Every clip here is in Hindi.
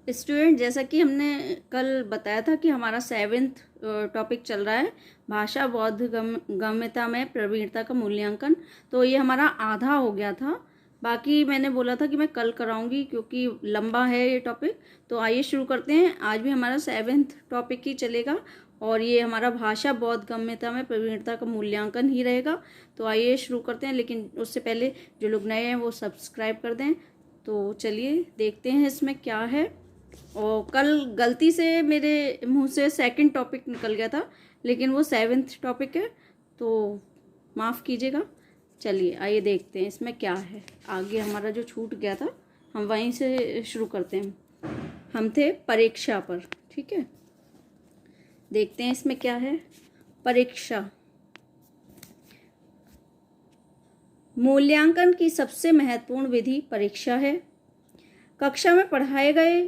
स्टूडेंट, जैसा कि हमने कल बताया था कि हमारा 7th टॉपिक चल रहा है भाषा बौद्ध गम्यता में प्रवीणता का मूल्यांकन। तो ये हमारा आधा हो गया था। बाकी मैंने बोला था कि मैं कल कराऊंगी क्योंकि लंबा है ये टॉपिक। तो आइए शुरू करते हैं। आज भी हमारा 7th टॉपिक ही चलेगा और ये हमारा भाषा बौद्ध गम्यता में प्रवीणता का मूल्यांकन ही रहेगा। तो आइए शुरू करते हैं, लेकिन उससे पहले जो लोग नए हैं वो सब्सक्राइब कर दें। तो चलिए देखते हैं इसमें क्या है। और कल गलती से मेरे मुंह से 2nd टॉपिक निकल गया था, लेकिन वो 7th टॉपिक है, तो माफ़ कीजिएगा। चलिए आइए देखते हैं इसमें क्या है। आगे हमारा जो छूट गया था हम वहीं से शुरू करते हैं। हम थे परीक्षा पर, ठीक है। देखते हैं इसमें क्या है। परीक्षा मूल्यांकन की सबसे महत्वपूर्ण विधि परीक्षा है। कक्षा में पढ़ाए गए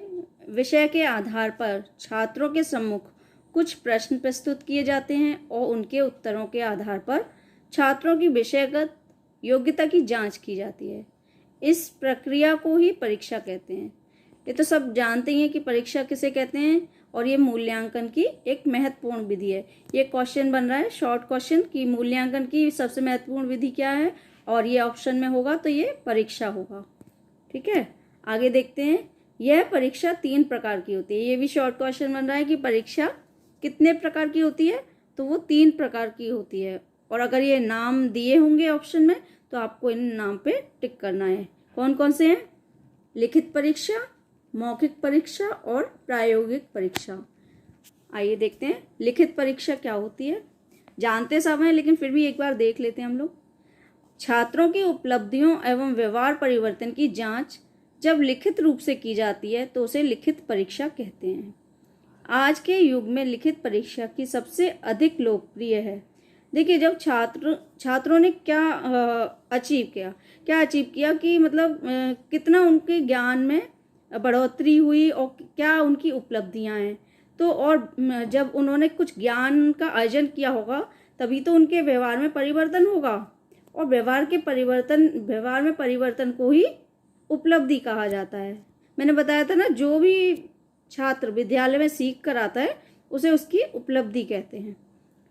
विषय के आधार पर छात्रों के सम्मुख कुछ प्रश्न प्रस्तुत किए जाते हैं और उनके उत्तरों के आधार पर छात्रों की विषयगत योग्यता की जांच की जाती है। इस प्रक्रिया को ही परीक्षा कहते हैं। ये तो सब जानते ही हैं कि परीक्षा किसे कहते हैं, और ये मूल्यांकन की एक महत्वपूर्ण विधि है। ये क्वेश्चन बन रहा है, शॉर्ट क्वेश्चन, कि मूल्यांकन की सबसे महत्वपूर्ण विधि क्या है, और ये ऑप्शन में होगा तो ये परीक्षा होगा। ठीक है, आगे देखते हैं। यह परीक्षा 3 प्रकार की होती है। ये भी शॉर्ट क्वेश्चन बन रहा है कि परीक्षा कितने प्रकार की होती है, तो वो 3 प्रकार की होती है। और अगर ये नाम दिए होंगे ऑप्शन में तो आपको इन नाम पे टिक करना है। कौन कौन से हैं? लिखित परीक्षा, मौखिक परीक्षा और प्रायोगिक परीक्षा। आइए देखते हैं लिखित परीक्षा क्या होती है। जानते सब हैं, लेकिन फिर भी एक बार देख लेते हैं हम लोग। छात्रों की उपलब्धियों एवं व्यवहार परिवर्तन की जांच जब लिखित रूप से की जाती है तो उसे लिखित परीक्षा कहते हैं। आज के युग में लिखित परीक्षा की सबसे अधिक लोकप्रिय है। देखिए, जब छात्रों ने क्या अचीव किया कि मतलब कितना उनके ज्ञान में बढ़ोतरी हुई और क्या उनकी उपलब्धियां हैं। तो और जब उन्होंने कुछ ज्ञान का अर्जन किया होगा तभी तो उनके व्यवहार में परिवर्तन होगा, और व्यवहार में परिवर्तन को ही उपलब्धि कहा जाता है। मैंने बताया था ना, जो भी छात्र विद्यालय में सीख कर आता है उसे उसकी उपलब्धि कहते हैं।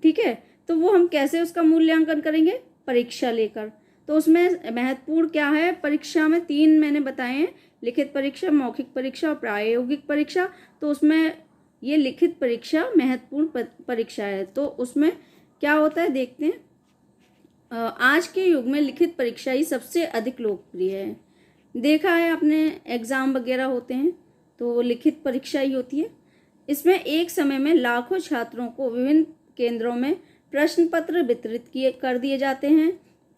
ठीक है, तो वो हम कैसे उसका मूल्यांकन करेंगे? परीक्षा लेकर। तो उसमें महत्वपूर्ण क्या है? परीक्षा में 3 मैंने बताए हैं, लिखित परीक्षा, मौखिक परीक्षा और प्रायोगिक परीक्षा। तो उसमें ये लिखित परीक्षा महत्वपूर्ण परीक्षा है। तो उसमें क्या होता है देखते हैं। आज के युग में लिखित परीक्षा ही सबसे अधिक लोकप्रिय है। देखा है आपने, एग्ज़ाम वगैरह होते हैं तो लिखित परीक्षा ही होती है। इसमें एक समय में लाखों छात्रों को विभिन्न केंद्रों में प्रश्न पत्र वितरित कर दिए जाते हैं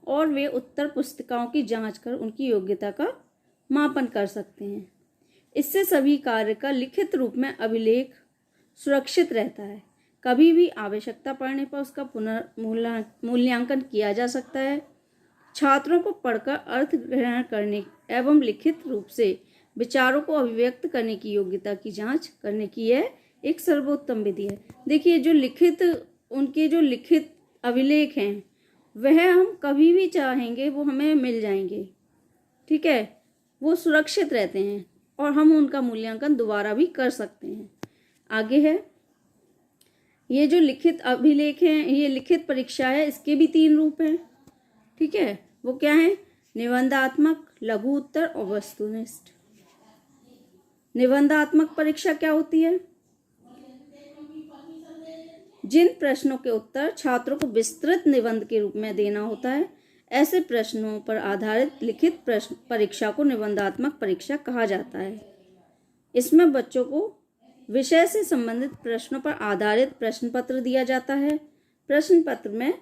और वे उत्तर पुस्तिकाओं की जांच कर उनकी योग्यता का मापन कर सकते हैं। इससे सभी कार्य का लिखित रूप में अभिलेख सुरक्षित रहता है। कभी भी आवश्यकता पड़ने पर उसका पुनर्मूल्यांकन किया जा सकता है। छात्रों को पढ़कर अर्थ ग्रहण करने एवं लिखित रूप से विचारों को अभिव्यक्त करने की योग्यता की जांच करने की यह एक सर्वोत्तम विधि है। देखिए, उनके जो लिखित अभिलेख हैं वह हम कभी भी चाहेंगे वो हमें मिल जाएंगे। ठीक है, वो सुरक्षित रहते हैं और हम उनका मूल्यांकन दोबारा भी कर सकते हैं। आगे है, ये जो लिखित अभिलेख हैं, ये लिखित परीक्षा है, इसके भी 3 रूप हैं। ठीक है, वो क्या है? निबंधात्मक, लघु उत्तर और वस्तुनिष्ठ। निबंधात्मक परीक्षा क्या होती है? जिन प्रश्नों के उत्तर छात्रों को विस्तृत निबंध के रूप में देना होता है, ऐसे प्रश्नों पर आधारित लिखित प्रश्न परीक्षा को निबंधात्मक परीक्षा कहा जाता है। इसमें बच्चों को विषय से संबंधित प्रश्नों पर आधारित प्रश्न पत्र दिया जाता है। प्रश्न पत्र में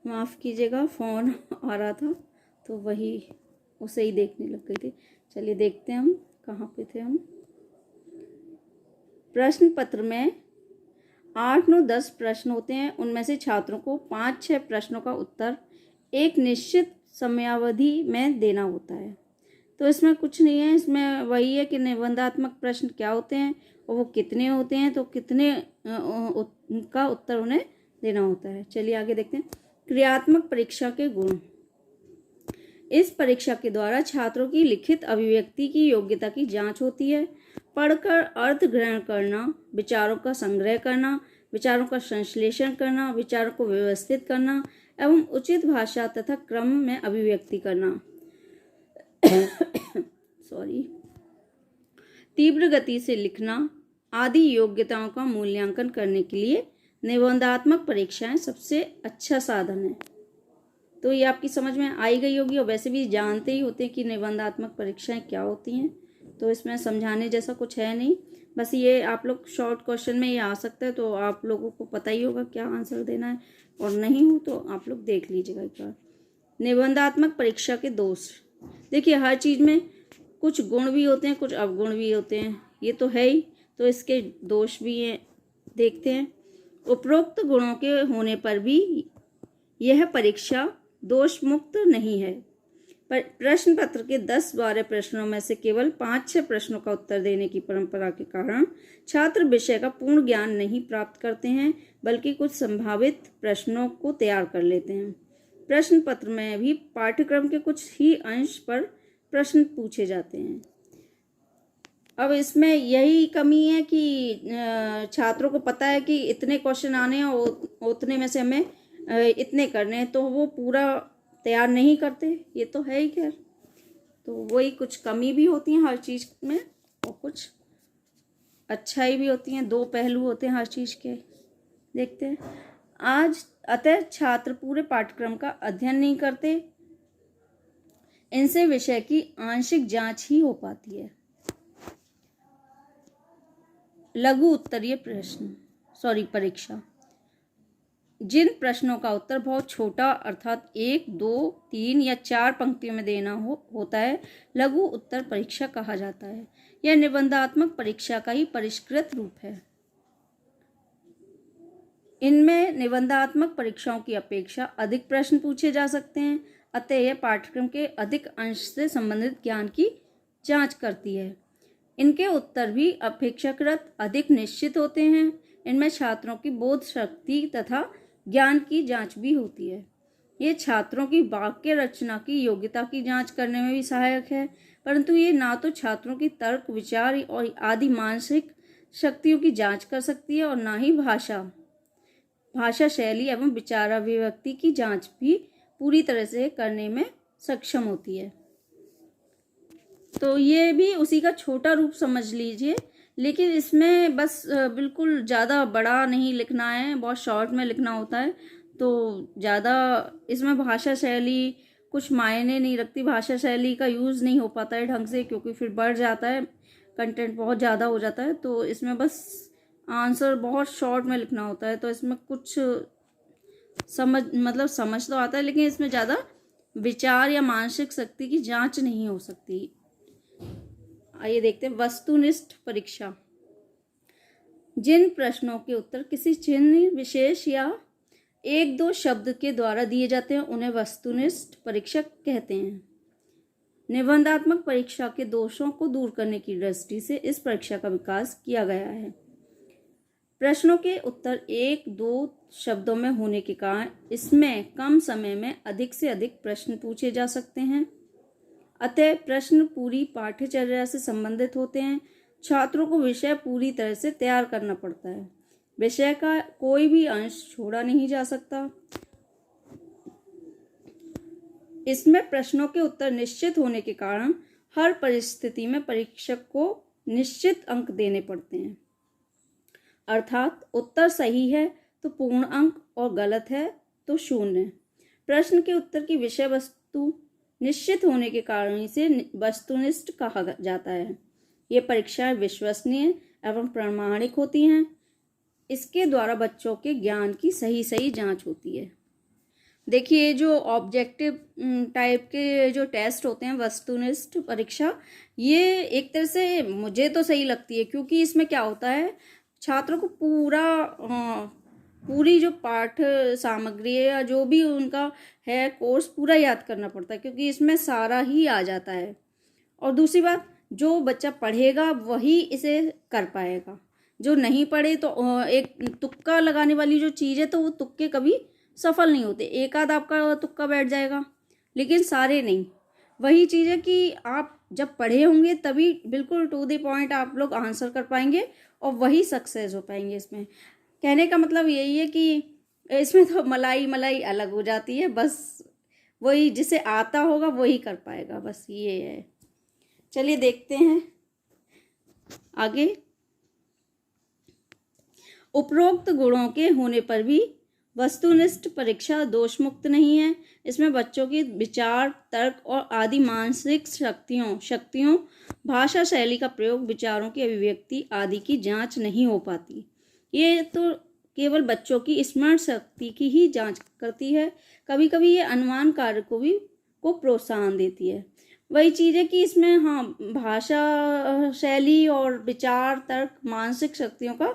माफ़ कीजिएगा, फ़ोन आ रहा था तो वही उसे ही देखने लग गई थी। चलिए देखते हैं हम कहाँ पे थे हम। प्रश्न पत्र में 8, 9, 10 प्रश्न होते हैं। उनमें से छात्रों को 5-6 प्रश्नों का उत्तर एक निश्चित समयावधि में देना होता है। तो इसमें कुछ नहीं है, इसमें वही है कि निबंधात्मक प्रश्न क्या होते हैं और वो कितने होते हैं, तो कितने का उत्तर उन्हें देना होता है। चलिए आगे देखते हैं। क्रियात्मक परीक्षा के गुण। इस परीक्षा के द्वारा छात्रों की लिखित अभिव्यक्ति की योग्यता की जांच होती है। पढ़कर अर्थ ग्रहण करना, विचारों का संग्रह करना, विचारों का संश्लेषण करना, विचारों को व्यवस्थित करना एवं उचित भाषा तथा क्रम में अभिव्यक्ति करना तीव्र गति से लिखना आदि योग्यताओं का मूल्यांकन करने के लिए निबंधात्मक परीक्षाएं सबसे अच्छा साधन है। तो ये आपकी समझ में आई गई होगी, और वैसे भी जानते ही होते हैं कि निबंधात्मक परीक्षाएं क्या होती हैं, तो इसमें समझाने जैसा कुछ है नहीं। बस ये आप लोग शॉर्ट क्वेश्चन में ये आ सकता है, तो आप लोगों को पता ही होगा क्या आंसर देना है, और नहीं हो तो आप लोग देख लीजिएगा एक बार। निबंधात्मक परीक्षा के दोष। देखिए, हर चीज़ में कुछ गुण भी होते हैं, कुछ अवगुण भी होते हैं, ये तो है ही, तो इसके दोष भी हैं, देखते हैं। उपरोक्त गुणों के होने पर भी यह परीक्षा दोष मुक्त नहीं है। पर प्रश्न पत्र के 10-12 प्रश्नों में से केवल 5-6 प्रश्नों का उत्तर देने की परंपरा के कारण छात्र विषय का पूर्ण ज्ञान नहीं प्राप्त करते हैं, बल्कि कुछ संभावित प्रश्नों को तैयार कर लेते हैं। प्रश्न पत्र में भी पाठ्यक्रम के कुछ ही अंश पर प्रश्न पूछे जाते हैं। अब इसमें यही कमी है कि छात्रों को पता है कि इतने क्वेश्चन आने हैं और उतने में से हमें इतने करने हैं, तो वो पूरा तैयार नहीं करते, ये तो है ही। खैर, तो वही कुछ कमी भी होती है हर चीज़ में, और कुछ अच्छाई भी होती हैं। दो पहलू होते हैं हर चीज़ के, देखते हैं आज। अतः छात्र पूरे पाठ्यक्रम का अध्ययन नहीं करते, इनसे विषय की आंशिक जांच ही हो पाती है। लघु उत्तरीय परीक्षा। जिन प्रश्नों का उत्तर बहुत छोटा अर्थात 1, 2, 3 या 4 पंक्तियों में देना होता है, लघु उत्तर परीक्षा कहा जाता है। यह निबंधात्मक परीक्षा का ही परिष्कृत रूप है। इनमें निबंधात्मक परीक्षाओं की अपेक्षा अधिक प्रश्न पूछे जा सकते हैं, अतः यह पाठ्यक्रम के अधिक अंश से संबंधित ज्ञान की जांच करती है। इनके उत्तर भी अपेक्षाकृत अधिक निश्चित होते हैं। इनमें छात्रों की बोध शक्ति तथा ज्ञान की जांच भी होती है। ये छात्रों की वाक्य रचना की योग्यता की जांच करने में भी सहायक है, परंतु ये ना तो छात्रों की तर्क, विचार और आदि मानसिक शक्तियों की जांच कर सकती है, और ना ही भाषा शैली एवं विचाराभिव्यक्ति की जांच भी पूरी तरह से करने में सक्षम होती है। तो ये भी उसी का छोटा रूप समझ लीजिए, लेकिन इसमें बस बिल्कुल ज़्यादा बड़ा नहीं लिखना है, बहुत शॉर्ट में लिखना होता है, तो ज़्यादा इसमें भाषा शैली कुछ मायने नहीं रखती। भाषा शैली का यूज़ नहीं हो पाता है ढंग से, क्योंकि फिर बढ़ जाता है, कंटेंट बहुत ज़्यादा हो जाता है। तो इसमें बस आंसर बहुत शॉर्ट में लिखना होता है, तो इसमें कुछ समझ तो आता है, लेकिन इसमें ज़्यादा विचार या मानसिक शक्ति की जांच नहीं हो सकती। आइए देखते हैं वस्तुनिष्ठ परीक्षा। जिन प्रश्नों के उत्तर किसी चिन्ह विशेष या 1-2 शब्द के द्वारा दिए जाते हैं, उन्हें वस्तुनिष्ठ परीक्षा कहते हैं। निबंधात्मक परीक्षा के दोषों को दूर करने की दृष्टि से इस परीक्षा का विकास किया गया है। प्रश्नों के उत्तर 1-2 शब्दों में होने के कारण इसमें कम समय में अधिक से अधिक प्रश्न पूछे जा सकते हैं। अतः प्रश्न पूरी पाठ्यचर्या से संबंधित होते हैं। छात्रों को विषय पूरी तरह से तैयार करना पड़ता है। विषय का कोई भी अंश छोड़ा नहीं जा सकता। इसमें प्रश्नों के उत्तर निश्चित होने के कारण हर परिस्थिति में परीक्षक को निश्चित अंक देने पड़ते हैं। अर्थात उत्तर सही है तो पूर्ण अंक और गलत है तो 0। प्रश्न के उत्तर की विषय वस्तु निश्चित होने के कारण इसे वस्तुनिष्ठ कहा जाता है। ये परीक्षाएं विश्वसनीय एवं प्रामाणिक होती हैं। इसके द्वारा बच्चों के ज्ञान की सही जांच होती है। देखिए, जो ऑब्जेक्टिव टाइप के जो टेस्ट होते हैं, वस्तुनिष्ठ परीक्षा, ये एक तरह से मुझे तो सही लगती है, क्योंकि इसमें क्या होता है, छात्रों को पूरी जो पाठ सामग्री है या जो भी उनका है कोर्स पूरा याद करना पड़ता है, क्योंकि इसमें सारा ही आ जाता है। और दूसरी बात, जो बच्चा पढ़ेगा वही इसे कर पाएगा। जो नहीं पढ़े तो एक तुक्का लगाने वाली जो चीज़ है, तो वो तुक्के कभी सफल नहीं होते। एक आध आपका तुक्का बैठ जाएगा, लेकिन सारे नहीं। वही चीज़ है कि आप जब पढ़े होंगे तभी बिल्कुल टू द पॉइंट आप लोग आंसर कर पाएंगे और वही सक्सेस हो पाएंगे। इसमें कहने का मतलब यही है कि इसमें तो मलाई मलाई अलग हो जाती है, बस वही जिसे आता होगा वही कर पाएगा, बस ये है। चलिए देखते हैं आगे। उपरोक्त गुणों के होने पर भी वस्तुनिष्ठ परीक्षा दोष मुक्त नहीं है। इसमें बच्चों की विचार, तर्क और आदि मानसिक शक्तियों, भाषा शैली का प्रयोग, विचारों की अभिव्यक्ति आदि की जांच नहीं हो पाती। ये तो केवल बच्चों की स्मरण शक्ति की ही जांच करती है। कभी कभी ये अनुमान कार्य को प्रोत्साहन देती है। वही चीज़ है कि इसमें हाँ, भाषा शैली और विचार, तर्क, मानसिक शक्तियों का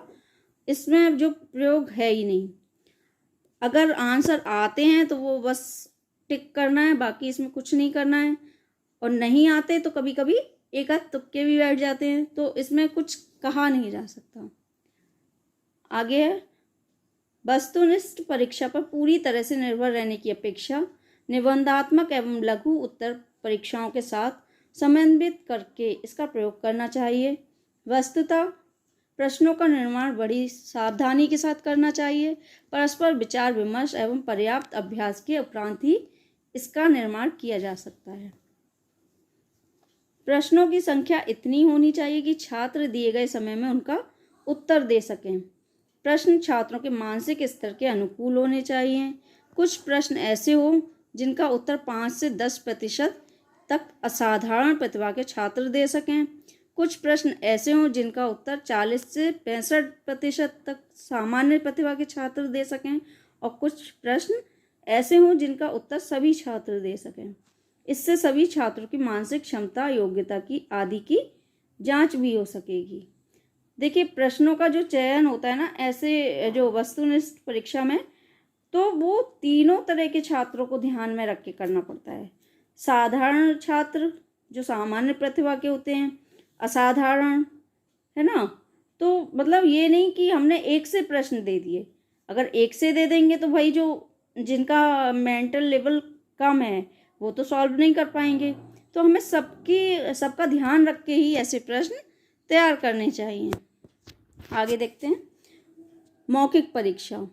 इसमें जो प्रयोग है ही नहीं। अगर आंसर आते हैं तो वो बस टिक करना है, बाकी इसमें कुछ नहीं करना है। और नहीं आते तो कभी कभी एक आध तुक्के भी बैठ जाते हैं, तो इसमें कुछ कहा नहीं जा सकता। आगे है, वस्तुनिष्ठ परीक्षा पर पूरी तरह से निर्भर रहने की अपेक्षा निबंधात्मक एवं लघु उत्तर परीक्षाओं के साथ समन्वित करके इसका प्रयोग करना चाहिए। वस्तुतः प्रश्नों का निर्माण बड़ी सावधानी के साथ करना चाहिए। परस्पर विचार विमर्श एवं पर्याप्त अभ्यास के उपरांत ही इसका निर्माण किया जा सकता है। प्रश्नों की संख्या इतनी होनी चाहिए कि छात्र दिए गए समय में उनका उत्तर दे सकें। प्रश्न छात्रों के मानसिक स्तर के अनुकूल होने चाहिए। कुछ प्रश्न ऐसे हो जिनका उत्तर 5 से 10% तक असाधारण प्रतिभा के छात्र दे सकें। कुछ प्रश्न ऐसे हों जिनका उत्तर 40 से 65% तक सामान्य प्रतिभा के छात्र दे सकें, और कुछ प्रश्न ऐसे हों जिनका उत्तर सभी छात्र दे सकें। इससे सभी छात्रों की मानसिक क्षमता, योग्यता की आदि की जांच भी हो सकेगी। देखिए, प्रश्नों का जो चयन होता है ना, ऐसे जो वस्तुनिष्ठ परीक्षा में, तो वो तीनों तरह के छात्रों को ध्यान में रख के करना पड़ता है। साधारण छात्र जो सामान्य प्रतिभा के होते हैं, असाधारण, है ना। तो मतलब ये नहीं कि हमने एक से प्रश्न दे दिए। अगर एक से दे देंगे तो भाई जो जिनका मेंटल लेवल कम है वो तो सॉल्व नहीं कर पाएंगे। तो हमें सबका ध्यान रख के ही ऐसे प्रश्न तैयार करने चाहिए। आगे देखते हैं, मौखिक परीक्षा।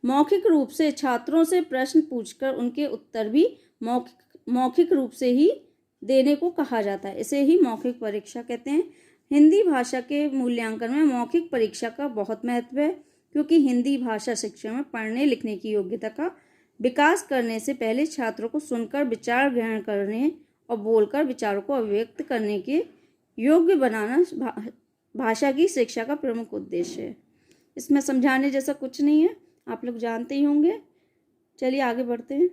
मौखिक रूप से छात्रों से प्रश्न पूछकर उनके उत्तर भी मौखिक रूप से ही देने को कहा जाता है। इसे ही मौखिक परीक्षा कहते हैं। हिंदी भाषा के मूल्यांकन में मौखिक परीक्षा का बहुत महत्व है, क्योंकि हिंदी भाषा शिक्षा में पढ़ने लिखने की योग्यता का विकास करने से पहले छात्रों को सुनकर विचार ग्रहण करने और बोलकर विचारों को अभिव्यक्त करने के योग्य बनाना भाषा की शिक्षा का प्रमुख उद्देश्य है। इसमें समझाने जैसा कुछ नहीं है, आप लोग जानते ही होंगे। चलिए आगे बढ़ते हैं।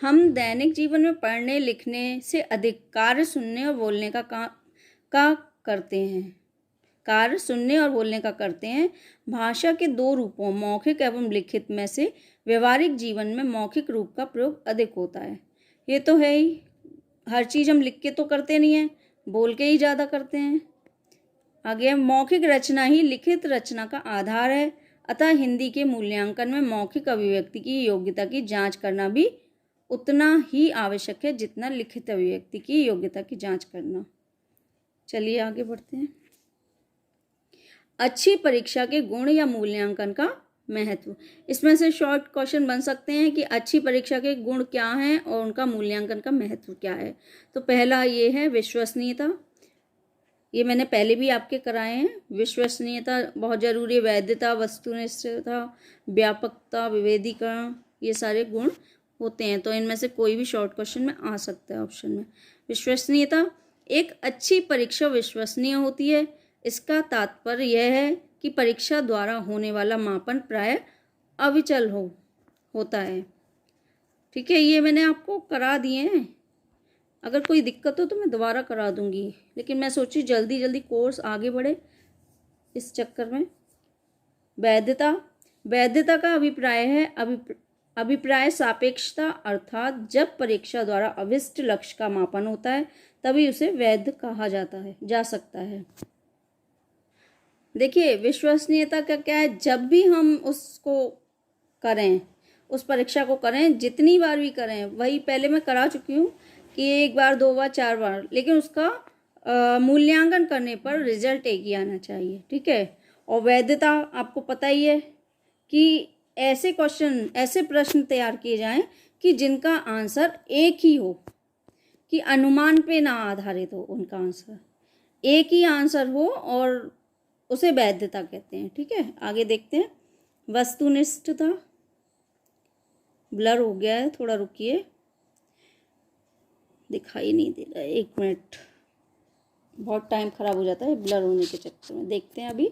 हम दैनिक जीवन में पढ़ने लिखने से अधिक कार्य सुनने और बोलने का करते हैं। कार्य सुनने और बोलने का करते हैं। भाषा के दो रूपों मौखिक एवं लिखित में से व्यवहारिक जीवन में मौखिक रूप का प्रयोग अधिक होता है। ये तो है ही, हर चीज़ हम लिख के तो करते नहीं हैं, बोल के ही ज़्यादा करते हैं। आगे, मौखिक रचना ही लिखित रचना का आधार है। अतः हिंदी के मूल्यांकन में मौखिक अभिव्यक्ति की योग्यता की जांच करना भी उतना ही आवश्यक है जितना लिखित अभिव्यक्ति की योग्यता की जांच करना। चलिए आगे बढ़ते हैं। अच्छी परीक्षा के गुण या मूल्यांकन का महत्व। इसमें से शॉर्ट क्वेश्चन बन सकते हैं कि अच्छी परीक्षा के गुण क्या हैं और उनका मूल्यांकन का महत्व क्या है। तो पहला ये है विश्वसनीयता। ये मैंने पहले भी आपके कराए हैं। विश्वसनीयता बहुत जरूरी है। वैधता, वस्तुनिष्ठता, व्यापकता, विभेदीकरण, ये सारे गुण होते हैं। तो इनमें से कोई भी शॉर्ट क्वेश्चन में आ सकता है ऑप्शन में। विश्वसनीयता, एक अच्छी परीक्षा विश्वसनीय होती है। इसका तात्पर्य यह है कि परीक्षा द्वारा होने वाला मापन प्राय अविचल होता है। ठीक है, ये मैंने आपको करा दिए हैं। अगर कोई दिक्कत हो तो मैं दोबारा करा दूंगी, लेकिन मैं सोची जल्दी जल्दी कोर्स आगे बढ़े इस चक्कर में। वैधता का अभिप्राय है अभिप्राय सापेक्षता, अर्थात जब परीक्षा द्वारा अभिष्ट लक्ष्य का मापन होता है तभी उसे वैध कहा जा सकता है। देखिए, विश्वसनीयता का क्या है, जब भी हम उसको करें उस परीक्षा को करें, जितनी बार भी करें। वही पहले मैं करा चुकी हूँ कि 1 बार 2 बार 4 बार, लेकिन उसका मूल्यांकन करने पर रिजल्ट एक ही आना चाहिए, ठीक है। और वैधता आपको पता ही है कि ऐसे क्वेश्चन, ऐसे प्रश्न तैयार किए जाएं कि जिनका आंसर एक ही हो, कि अनुमान पे ना आधारित हो उनका आंसर, एक ही आंसर हो, और उसे वैधता कहते हैं, ठीक है। आगे देखते हैं। वस्तुनिष्ठता, ब्लर हो गया है, थोड़ा रुकिए, दिखाई नहीं दे रहा है, 1 मिनट, बहुत टाइम खराब हो जाता है ब्लर होने के चक्कर में। देखते हैं अभी।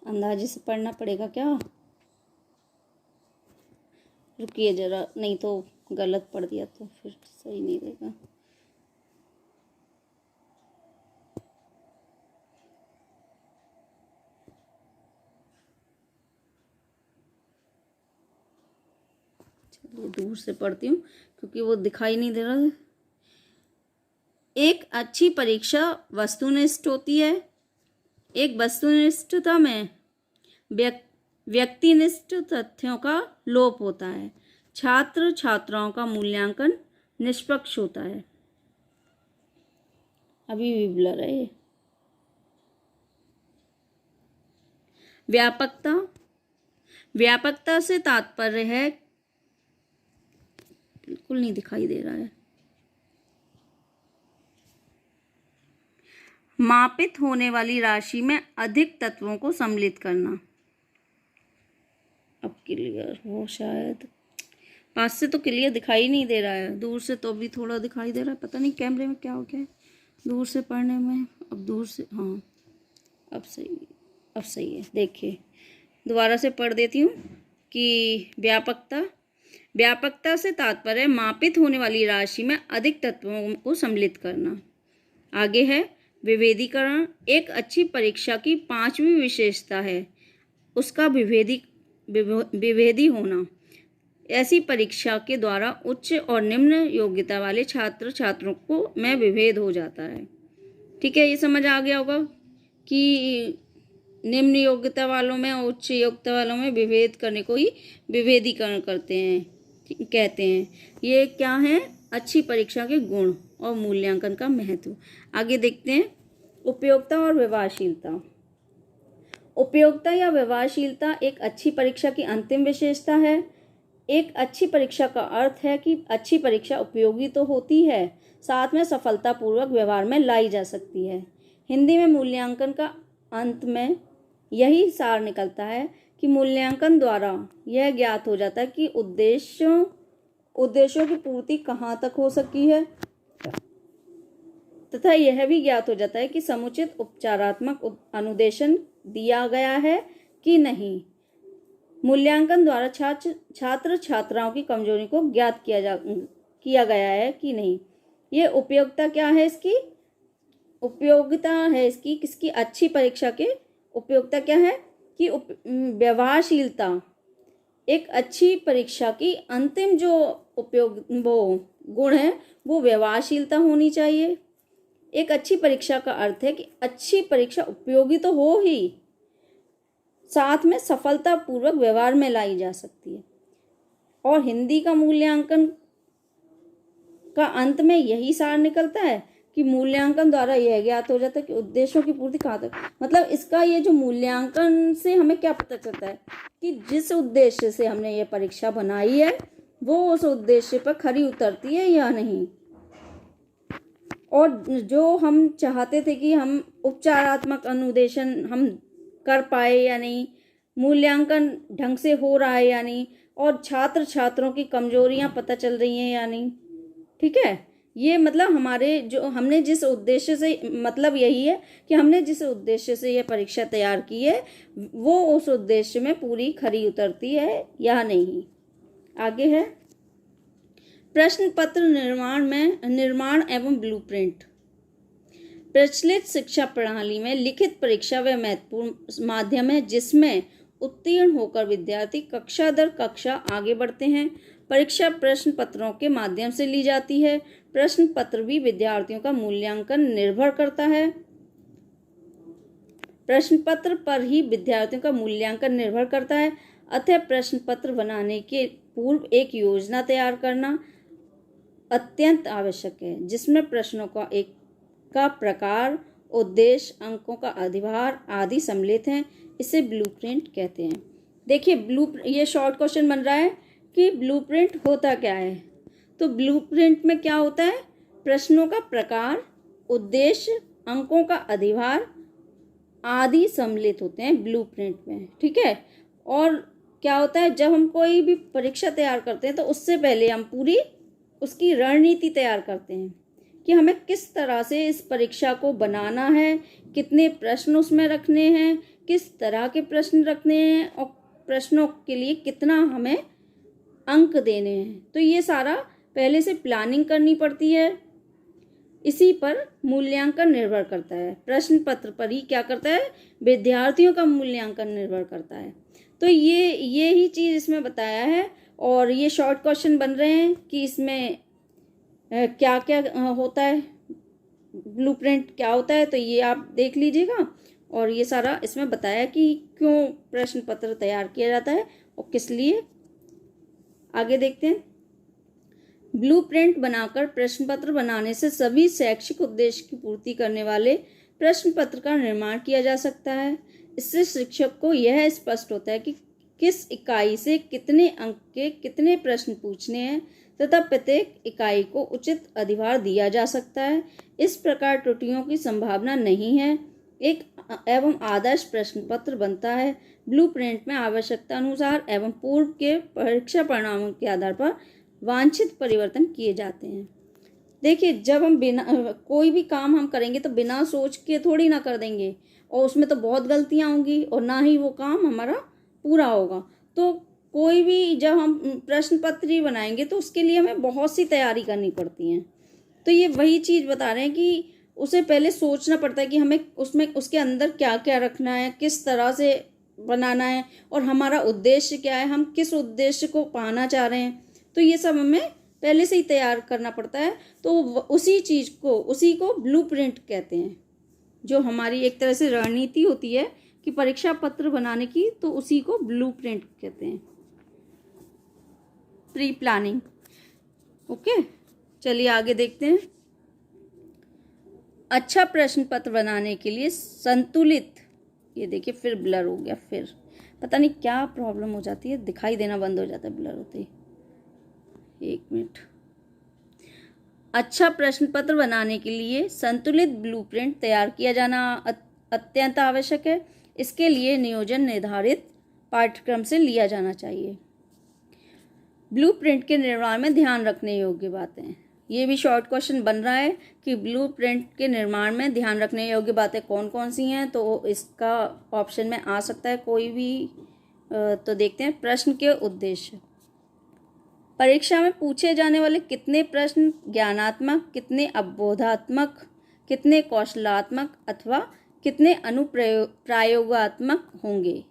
अंदाजे से पढ़ना पड़ेगा क्या? रुकिए जरा, नहीं तो गलत पढ़ दिया तो फिर सही नहीं रहेगा। चलिए दूर से पढ़ती हूँ क्योंकि वो दिखाई नहीं दे रहा है। एक अच्छी परीक्षा वस्तुनिष्ठ होती है। एक वस्तुनिष्ठता में व्यक्तिनिष्ठ तथ्यों का लोप होता है। छात्र छात्राओं का मूल्यांकन निष्पक्ष होता है। अभी भी ब्लर है ये। व्यापकता, व्यापकता से तात्पर्य है, बिल्कुल नहीं दिखाई दे रहा है, मापित होने वाली राशि में अधिक तत्वों को सम्मिलित करना। अब क्लियर हो शायद, पास से तो क्लियर दिखाई नहीं दे रहा है, दूर से तो अभी थोड़ा दिखाई दे रहा है, पता नहीं कैमरे में क्या हो गया है दूर से पढ़ने में। अब दूर से, हाँ अब सही है। देखिए दोबारा से पढ़ देती हूँ कि व्यापकता से तात्पर्य मापित होने वाली राशि में अधिक तत्वों को सम्मिलित करना। आगे है विभेदीकरण। एक अच्छी परीक्षा की 5वीं विशेषता है उसका विभेदी होना। ऐसी परीक्षा के द्वारा उच्च और निम्न योग्यता वाले छात्रों को में विभेद हो जाता है, ठीक है। ये समझ आ गया होगा कि निम्न योग्यता वालों में और उच्च योग्यता वालों में विभेद करने को ही विभेदीकरण कहते हैं। ये क्या है? अच्छी परीक्षा के गुण और मूल्यांकन का महत्व। आगे देखते हैं। उपयोगिता और व्यवहारशीलता। उपयोगिता या व्यवहारशीलता एक अच्छी परीक्षा की अंतिम विशेषता है। एक अच्छी परीक्षा का अर्थ है कि अच्छी परीक्षा उपयोगी तो होती है, साथ में सफलतापूर्वक व्यवहार में लाई जा सकती है। हिंदी में मूल्यांकन का अंत में यही सार निकलता है कि मूल्यांकन द्वारा यह ज्ञात हो जाता है कि उद्देश्यों की पूर्ति कहाँ तक हो सकी है, तथा यह भी ज्ञात हो जाता है कि समुचित उपचारात्मक अनुदेशन दिया गया है कि नहीं। मूल्यांकन द्वारा छात्र छात्राओं की कमजोरी को ज्ञात किया गया है कि नहीं। ये उपयोगिता क्या है? इसकी उपयोगिता है इसकी किसकी? अच्छी परीक्षा के उपयोगिता क्या है कि व्यवहारशीलता। एक अच्छी परीक्षा की अंतिम जो वो गुण है वो व्यवहारशीलता होनी चाहिए। एक अच्छी परीक्षा का अर्थ है कि अच्छी परीक्षा उपयोगी तो हो ही, साथ में सफलतापूर्वक व्यवहार में लाई जा सकती है। और हिंदी का मूल्यांकन का अंत में यही सार निकलता है कि मूल्यांकन द्वारा यह ज्ञात हो जाता है कि उद्देश्यों की पूर्ति कहाँ तक। मतलब इसका ये जो मूल्यांकन से हमें क्या पता चलता है कि जिस उद्देश्य से हमने ये परीक्षा बनाई है वो उस उद्देश्य पर खरी उतरती है या नहीं, और जो हम चाहते थे कि हम उपचारात्मक अनुदेशन हम कर पाए या नहीं, मूल्यांकन ढंग से हो रहा है या नहीं, और छात्र छात्रों की कमजोरियां पता चल रही हैं या नहीं, ठीक है। ये मतलब हमारे जो हमने जिस उद्देश्य से, मतलब यही है कि हमने जिस उद्देश्य से यह परीक्षा तैयार की है वो उस उद्देश्य में पूरी खरी उतरती है या नहीं। आगे है प्रश्न पत्र निर्माण एवं ब्लूप्रिंट। प्रचलित शिक्षा प्रणाली में लिखित परीक्षा वह महत्वपूर्ण माध्यम है जिसमें उत्तीर्ण होकर विद्यार्थी कक्षा दर कक्षा आगे बढ़ते हैं। परीक्षा प्रश्न पत्रों के माध्यम से ली जाती है। प्रश्न पत्र भी विद्यार्थियों का मूल्यांकन निर्भर करता है। प्रश्न पत्र पर ही विद्यार्थियों का मूल्यांकन निर्भर करता है। अतः प्रश्न पत्र बनाने के पूर्व एक योजना तैयार करना अत्यंत आवश्यक है, जिसमें प्रश्नों का प्रकार, उद्देश्य, अंकों का अधिभार आदि सम्मिलित हैं। इसे ब्लूप्रिंट कहते हैं। देखिए, ये शॉर्ट क्वेश्चन बन रहा है कि ब्लूप्रिंट होता क्या है। तो ब्लूप्रिंट में क्या होता है? प्रश्नों का प्रकार, उद्देश्य, अंकों का अधिभार आदि सम्मिलित होते हैं ब्लूप्रिंट में, ठीक है। और क्या होता है, जब हम कोई भी परीक्षा तैयार करते हैं तो उससे पहले हम पूरी उसकी रणनीति तैयार करते हैं कि हमें किस तरह से इस परीक्षा को बनाना है, कितने प्रश्न उसमें रखने हैं, किस तरह के प्रश्न रखने हैं और प्रश्नों के लिए कितना हमें अंक देने हैं। तो ये सारा पहले से प्लानिंग करनी पड़ती है। इसी पर मूल्यांकन निर्भर करता है। प्रश्न पत्र पर ही क्या करता है, विद्यार्थियों का मूल्यांकन निर्भर करता है। तो ये ही चीज़ इसमें बताया है। और ये शॉर्ट क्वेश्चन बन रहे हैं कि इसमें क्या क्या होता है, ब्लूप्रिंट क्या होता है, तो ये आप देख लीजिएगा। और ये सारा इसमें बताया कि क्यों प्रश्न पत्र तैयार किया जाता है और किस लिए। आगे देखते हैं। ब्लूप्रिंट बनाकर प्रश्न पत्र बनाने से सभी शैक्षिक उद्देश्य की पूर्ति करने वाले प्रश्न पत्र का निर्माण किया जा सकता है। इससे शिक्षक को यह स्पष्ट होता है कि किस इकाई से कितने अंक के कितने प्रश्न पूछने हैं तथा प्रत्येक इकाई को उचित अधिभार दिया जा सकता है। इस प्रकार त्रुटियों की संभावना नहीं है। एक एवं आदर्श प्रश्न पत्र बनता है। ब्लूप्रिंट में आवश्यकता अनुसार एवं पूर्व के परीक्षा परिणामों के आधार पर वांछित परिवर्तन किए जाते हैं। देखिए, जब हम कोई भी काम हम करेंगे तो बिना सोच के थोड़ी ना कर देंगे, और उसमें तो बहुत गलतियां होंगी और ना ही वो काम हमारा पूरा होगा। तो कोई भी जब हम प्रश्न पत्र ही बनाएंगे तो उसके लिए हमें बहुत सी तैयारी करनी पड़ती है। तो ये वही चीज़ बता रहे हैं कि उसे पहले सोचना पड़ता है कि हमें उसमें उसके अंदर क्या क्या रखना है, किस तरह से बनाना है और हमारा उद्देश्य क्या है, हम किस उद्देश्य को पाना चाह रहे हैं। तो ये सब हमें पहले से ही तैयार करना पड़ता है। तो उसी को ब्लूप्रिंट कहते हैं, जो हमारी एक तरह से रणनीति होती है कि परीक्षा पत्र बनाने की, तो उसी को ब्लूप्रिंट कहते हैं, प्री प्लानिंग। ओके, चलिए आगे देखते हैं। अच्छा प्रश्न पत्र बनाने के लिए संतुलित, ये देखिए फिर ब्लर हो गया, फिर पता नहीं क्या प्रॉब्लम हो जाती है, दिखाई देना बंद हो जाता है ब्लर होते ही। एक मिनट। अच्छा प्रश्न पत्र बनाने के लिए संतुलित ब्लूप्रिंट तैयार किया जाना अत्यंत आवश्यक है। इसके लिए नियोजन निर्धारित पाठ्यक्रम से लिया जाना चाहिए। ब्लूप्रिंट के निर्माण में ध्यान रखने योग्य बातें, ये भी शॉर्ट क्वेश्चन बन रहा है कि ब्लूप्रिंट के निर्माण में ध्यान रखने योग्य बातें कौन कौन सी हैं। तो इसका ऑप्शन में आ सकता है कोई भी। तो देखते हैं। प्रश्न के उद्देश्य, परीक्षा में पूछे जाने वाले कितने प्रश्न ज्ञानात्मक, कितने अवबोधात्मक, कितने कौशलात्मक अथवा कितने अनुप्रयोगात्मक होंगे,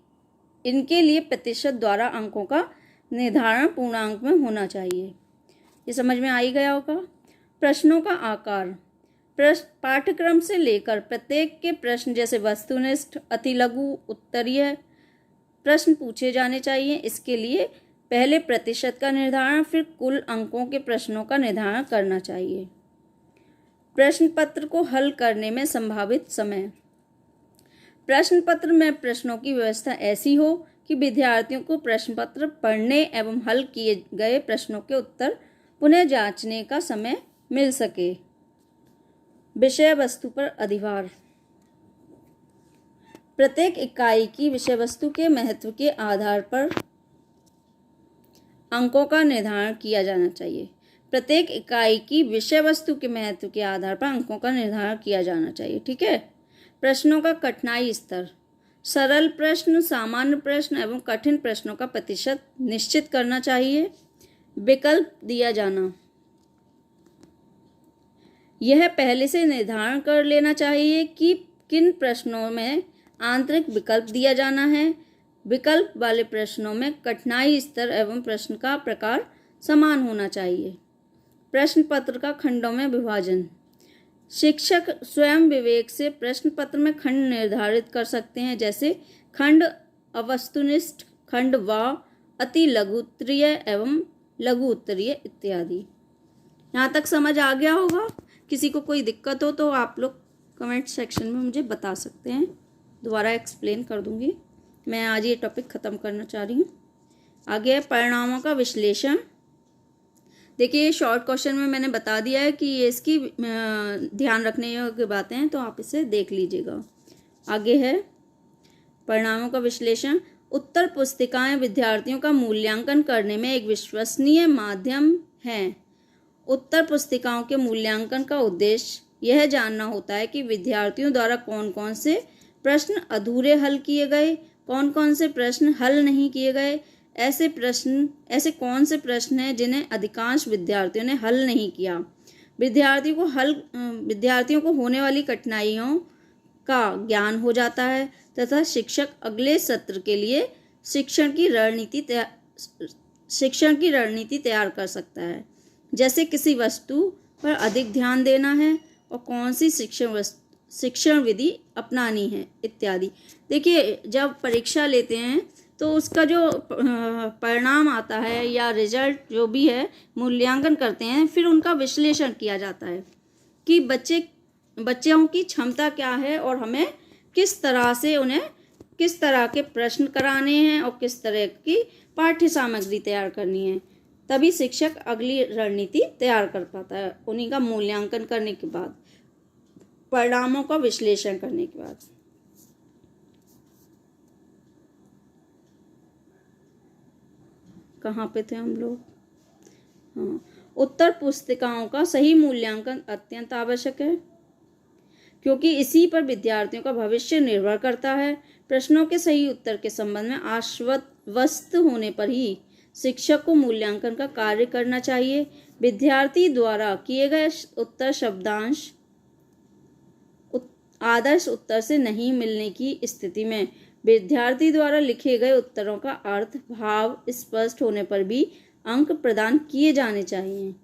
इनके लिए प्रतिशत द्वारा अंकों का निर्धारण पूर्णांक में होना चाहिए। ये समझ में आ ही गया होगा। प्रश्नों का आकार, पाठ्यक्रम से लेकर प्रत्येक के प्रश्न जैसे वस्तुनिष्ठ, अतिलघु, उत्तरीय प्रश्न पूछे जाने चाहिए। इसके लिए पहले प्रतिशत का निर्धारण, फिर कुल अंकों के प्रश्नों का निर्धारण करना चाहिए। प्रश्न पत्र को हल करने में संभावित समय, प्रश्न पत्र में प्रश्नों की व्यवस्था ऐसी हो कि विद्यार्थियों को प्रश्न पत्र पढ़ने एवं हल किए गए प्रश्नों के उत्तर पुनः जांचने का समय मिल सके। विषय वस्तु पर अधिभार, प्रत्येक इकाई की विषय वस्तु के महत्व के आधार पर अंकों का निर्धारण किया जाना चाहिए। प्रत्येक इकाई की विषय वस्तु के महत्व के आधार पर अंकों का निर्धारण किया जाना चाहिए, ठीक है। प्रश्नों का कठिनाई स्तर, सरल प्रश्न, सामान्य प्रश्न एवं कठिन प्रश्नों का प्रतिशत निश्चित करना चाहिए। विकल्प दिया जाना, यह पहले से निर्धारण कर लेना चाहिए कि किन प्रश्नों में आंतरिक विकल्प दिया जाना है। विकल्प वाले प्रश्नों में कठिनाई स्तर एवं प्रश्न का प्रकार समान होना चाहिए। प्रश्न पत्र का खंडों में विभाजन, शिक्षक स्वयं विवेक से प्रश्न पत्र में खंड निर्धारित कर सकते हैं, जैसे खंड अवस्तुनिष्ठ, खंड व अति लघु उत्तरीय एवं लघु उत्तरीय इत्यादि। यहाँ तक समझ आ गया होगा। किसी को कोई दिक्कत हो तो आप लोग कमेंट सेक्शन में मुझे बता सकते हैं, दोबारा एक्सप्लेन कर दूंगी। मैं आज ये टॉपिक ख़त्म करना चाह रही हूँ। आगे है परिणामों का विश्लेषण। देखिए शॉर्ट क्वेश्चन में मैंने बता दिया है कि ये इसकी ध्यान रखने योग्य बातें हैं, तो आप इसे देख लीजिएगा। आगे है परिणामों का विश्लेषण। उत्तर पुस्तिकाएं विद्यार्थियों का मूल्यांकन करने में एक विश्वसनीय माध्यम हैं। उत्तर पुस्तिकाओं के मूल्यांकन का उद्देश्य यह जानना होता है कि विद्यार्थियों द्वारा कौन कौन से प्रश्न अधूरे हल किए गए, कौन कौन से प्रश्न हल नहीं किए गए, ऐसे कौन से प्रश्न हैं जिन्हें अधिकांश विद्यार्थियों ने हल नहीं किया। विद्यार्थियों को होने वाली कठिनाइयों का ज्ञान हो जाता है तथा शिक्षक अगले सत्र के लिए शिक्षण की रणनीति तैयार कर सकता है, जैसे किसी वस्तु पर अधिक ध्यान देना है और कौन सी शिक्षण विधि अपनानी है इत्यादि। देखिए जब परीक्षा लेते हैं तो उसका जो परिणाम आता है या रिजल्ट जो भी है मूल्यांकन करते हैं, फिर उनका विश्लेषण किया जाता है कि बच्चों की क्षमता क्या है और हमें किस तरह से उन्हें किस तरह के प्रश्न कराने हैं और किस तरह की पाठ्य सामग्री तैयार करनी है। तभी शिक्षक अगली रणनीति तैयार कर पाता है, उन्हीं का मूल्यांकन करने के बाद, परिणामों का विश्लेषण करने के बाद। कहाँ पे थे हम लोग? हाँ, उत्तर पुस्तिकाओं का सही मूल्यांकन अत्यंत आवश्यक है, क्योंकि इसी पर विद्यार्थियों का भविष्य निर्भर करता है। प्रश्नों के सही उत्तर के संबंध में आश्वस्त होने पर ही शिक्षक को मूल्यांकन का कार्य करना चाहिए। विद्यार्थी द्वारा किए गए उत्तर शब्दांश आदर्श उत्तर से नहीं मिलने की स्थिति में विद्यार्थी द्वारा लिखे गए उत्तरों का अर्थ भाव स्पष्ट होने पर भी अंक प्रदान किए जाने चाहिए।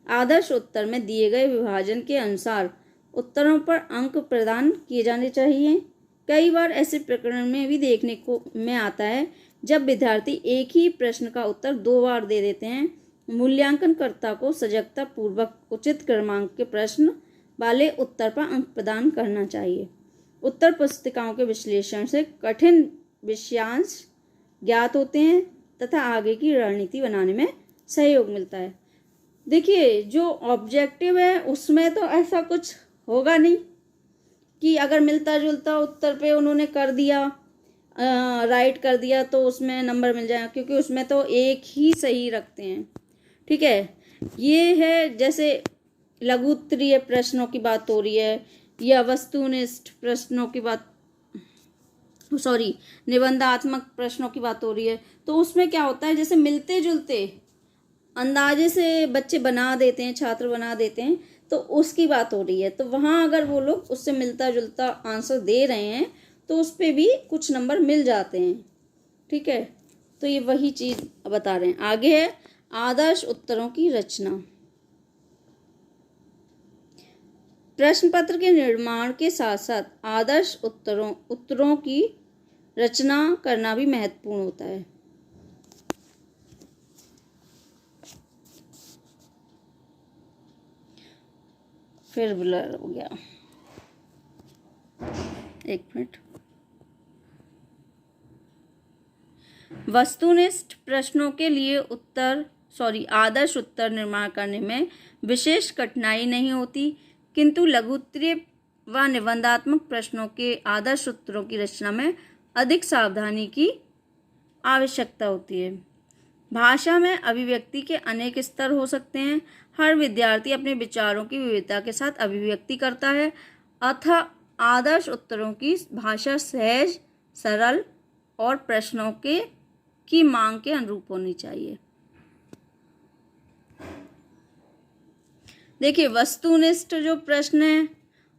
आदर्श उत्तर में दिए गए विभाजन के अनुसार उत्तरों पर अंक प्रदान किए जाने चाहिए। कई बार ऐसे प्रकरण में भी देखने को में आता है जब विद्यार्थी एक ही प्रश्न का उत्तर 2 बार दे देते हैं। मूल्यांकनकर्ता को सजगता पूर्वक उचित क्रमांक के प्रश्न वाले उत्तर पर अंक प्रदान करना चाहिए। उत्तर पुस्तिकाओं के विश्लेषण से कठिन विषयांश ज्ञात होते हैं तथा आगे की रणनीति बनाने में सहयोग मिलता है। देखिए जो ऑब्जेक्टिव है उसमें तो ऐसा कुछ होगा नहीं कि अगर मिलता जुलता उत्तर पे उन्होंने कर दिया, राइट कर दिया तो उसमें नंबर मिल जाए, क्योंकि उसमें तो एक ही सही रखते हैं। ठीक है, ये है जैसे लघु उत्तरीय प्रश्नों की बात हो रही है या वस्तुनिष्ठ प्रश्नों की बात, निबंधात्मक प्रश्नों की बात हो रही है, तो उसमें क्या होता है जैसे मिलते जुलते अंदाजे से बच्चे बना देते हैं, छात्र बना देते हैं, तो उसकी बात हो रही है। तो वहाँ अगर वो लोग उससे मिलता जुलता आंसर दे रहे हैं तो उस पर भी कुछ नंबर मिल जाते हैं। ठीक है, तो ये वही चीज़ बता रहे हैं। आगे है आदर्श उत्तरों की रचना। प्रश्न पत्र के निर्माण के साथ साथ आदर्श उत्तरों की रचना करना भी महत्वपूर्ण होता है। फिर ब्लर हो गया, एक मिनट। वस्तुनिष्ठ प्रश्नों के लिए आदर्श उत्तर निर्माण करने में विशेष कठिनाई नहीं होती, किंतु लघुत्तरीय व निबंधात्मक प्रश्नों के आदर्श उत्तरों की रचना में अधिक सावधानी की आवश्यकता होती है। भाषा में अभिव्यक्ति के अनेक स्तर हो सकते हैं। हर विद्यार्थी अपने विचारों की विविधता के साथ अभिव्यक्ति करता है, अतः आदर्श उत्तरों की भाषा सहज, सरल और प्रश्नों की मांग के अनुरूप होनी चाहिए। देखिए वस्तुनिष्ठ जो प्रश्न है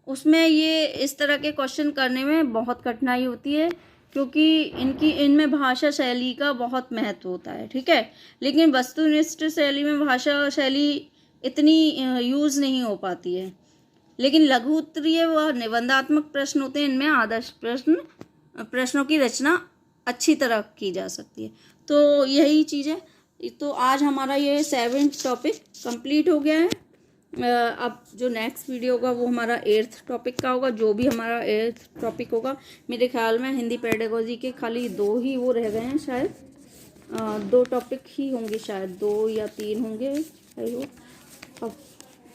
उसमें ये इस तरह के क्वेश्चन करने में बहुत कठिनाई होती है, क्योंकि इनमें भाषा शैली का बहुत महत्व होता है। ठीक है, लेकिन वस्तुनिष्ठ शैली में भाषा शैली इतनी यूज़ नहीं हो पाती है। लेकिन लघु उत्तरीय व निबंधात्मक प्रश्न होते हैं, इनमें आदर्श प्रश्नों की रचना अच्छी तरह की जा सकती है। तो यही चीज़ है। तो आज हमारा ये 7th टॉपिक कंप्लीट हो गया है। अब जो नेक्स्ट वीडियो होगा वो हमारा 8th टॉपिक का होगा। जो भी हमारा 8th टॉपिक होगा, मेरे ख्याल में हिंदी पेडागोजी के खाली 2 ही वो रह गए हैं शायद, 2 टॉपिक ही होंगे शायद, 2 या 3 होंगे। अब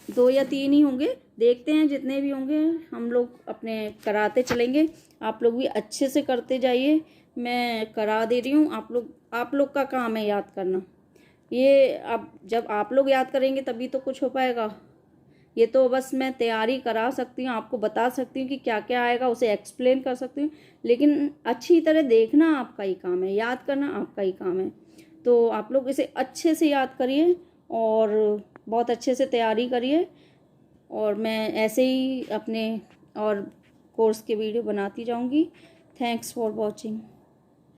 2 या 3 ही होंगे, देखते हैं जितने भी होंगे हम लोग अपने कराते चलेंगे। आप लोग भी अच्छे से करते जाइए, मैं करा दे रही हूँ। आप लोग का काम है याद करना। ये अब जब आप लोग याद करेंगे तभी तो कुछ हो पाएगा। ये तो बस मैं तैयारी करा सकती हूँ, आपको बता सकती हूँ कि क्या क्या आएगा, उसे एक्सप्लेन कर सकती हूँ, लेकिन अच्छी तरह देखना आपका ही काम है, याद करना आपका ही काम है। तो आप लोग इसे अच्छे से याद करिए और बहुत अच्छे से तैयारी करिए, और मैं ऐसे ही अपने और कोर्स के वीडियो बनाती जाऊँगी। Thanks for watching.